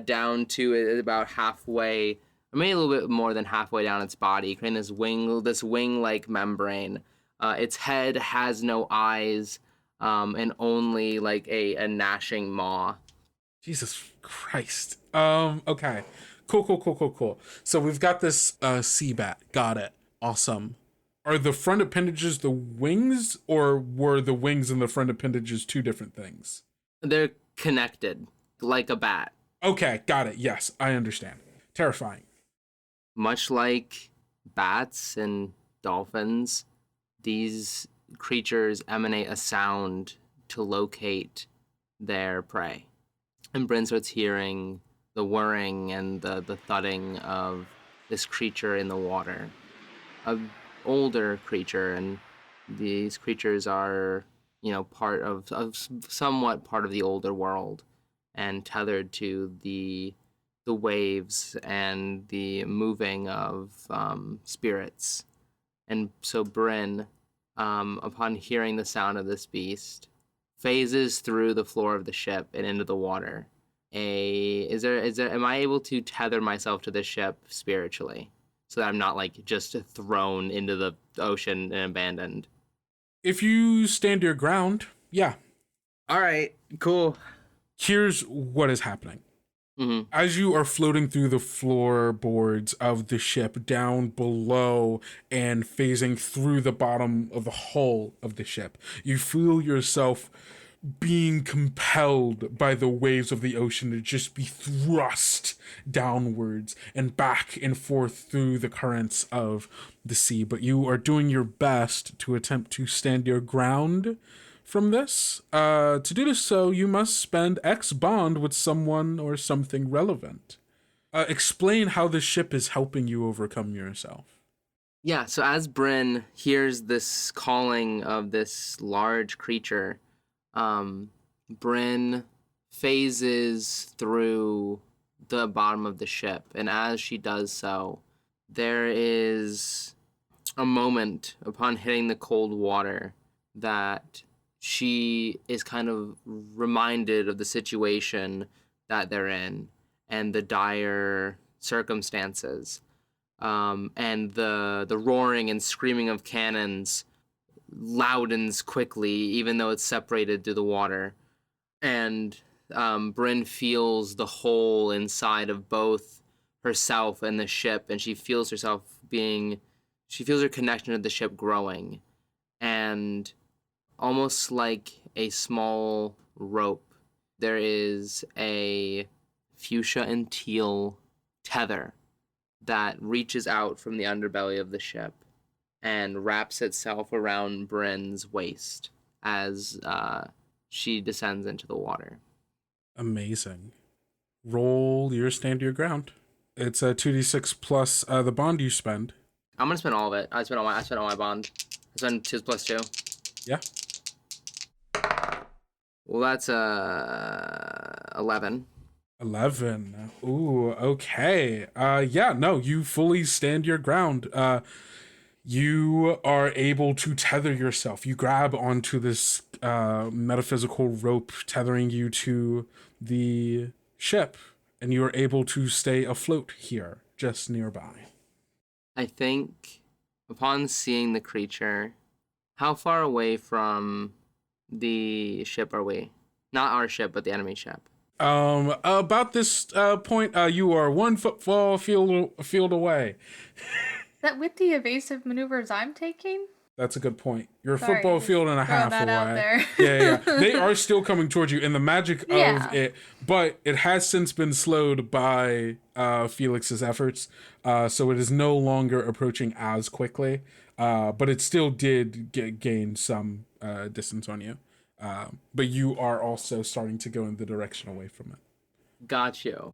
down to about halfway, or maybe a little bit more than halfway down its body, creating this wing-like membrane. Its head has no eyes, and only like a gnashing maw. Jesus Christ. Okay. Cool. So we've got this sea bat. Got it. Awesome. Are the front appendages the wings, or were the wings and the front appendages two different things? They're connected, like a bat. Okay, got it. Yes, I understand. Terrifying. Much like bats and dolphins, these creatures emanate a sound to locate their prey. And Brynn starts hearing the whirring and the thudding of this creature in the water. An older creature, and these creatures are, part of somewhat part of the older world, and tethered to the waves and the moving of spirits. And so Brynn, upon hearing the sound of this beast, phases through the floor of the ship and into the water. Am I able to tether myself to the ship spiritually, so that I'm not just thrown into the ocean and abandoned? If you stand your ground, yeah. All right, cool. Here's what is happening. Mm-hmm. As you are floating through the floorboards of the ship down below and phasing through the bottom of the hull of the ship, you feel yourself being compelled by the waves of the ocean to just be thrust downwards and back and forth through the currents of the sea. But you are doing your best to attempt to stand your ground from this. To do so, you must spend X bond with someone or something relevant. Explain how the ship is helping you overcome yourself. Yeah, so as Brynn hears this calling of this large creature, Brynn phases through the bottom of the ship, and as she does so, there is a moment upon hitting the cold water that she is kind of reminded of the situation that they're in and the dire circumstances, and the roaring and screaming of cannons loudens quickly, even though it's separated through the water. And Brynn feels the hole inside of both herself and the ship, and she feels her connection to the ship growing. And almost like a small rope, there is a fuchsia and teal tether that reaches out from the underbelly of the ship and wraps itself around Brynn's waist as she descends into the water. Amazing. Roll your stand your ground. It's a 2d6 plus the bond you spend. I'm gonna spend all of it. I spent all my bond. I spend 2 plus 2. Yeah. Well, that's 11. 11. Ooh, okay. You fully stand your ground. You are able to tether yourself. You grab onto this metaphysical rope tethering you to the ship, and you are able to stay afloat here, just nearby. I think, upon seeing the creature, how far away from the ship are we? Not our ship, but the enemy ship. About this point, you are 1 football field away. That with the evasive maneuvers I'm taking? That's a good point. You're a Sorry, football field and a half that away. out there. Yeah. They are still coming towards you, and the magic of it, but it has since been slowed by Felix's efforts, so it is no longer approaching as quickly, but it still did gain some distance on you. But you are also starting to go in the direction away from it. Got you.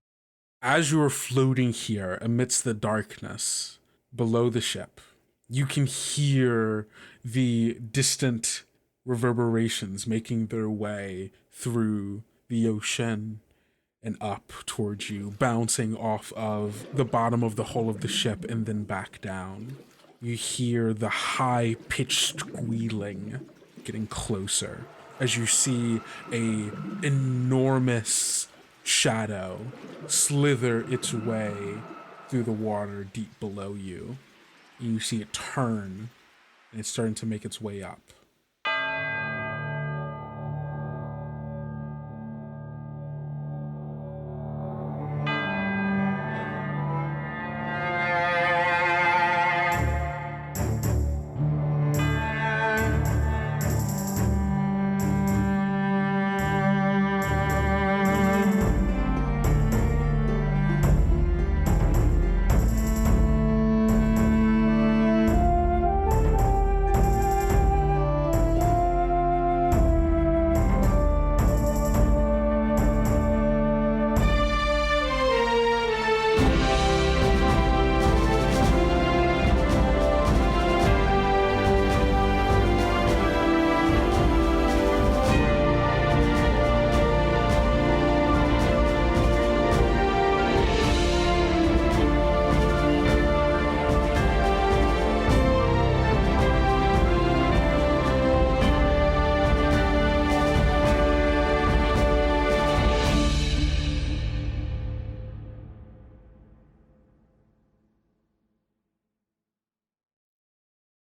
As you are floating here amidst the darkness below the ship, you can hear the distant reverberations making their way through the ocean and up towards you, bouncing off of the bottom of the hull of the ship and then back down. You hear the high-pitched squealing getting closer as you see a enormous shadow slither its way through the water deep below you. And you see it turn, and it's starting to make its way up.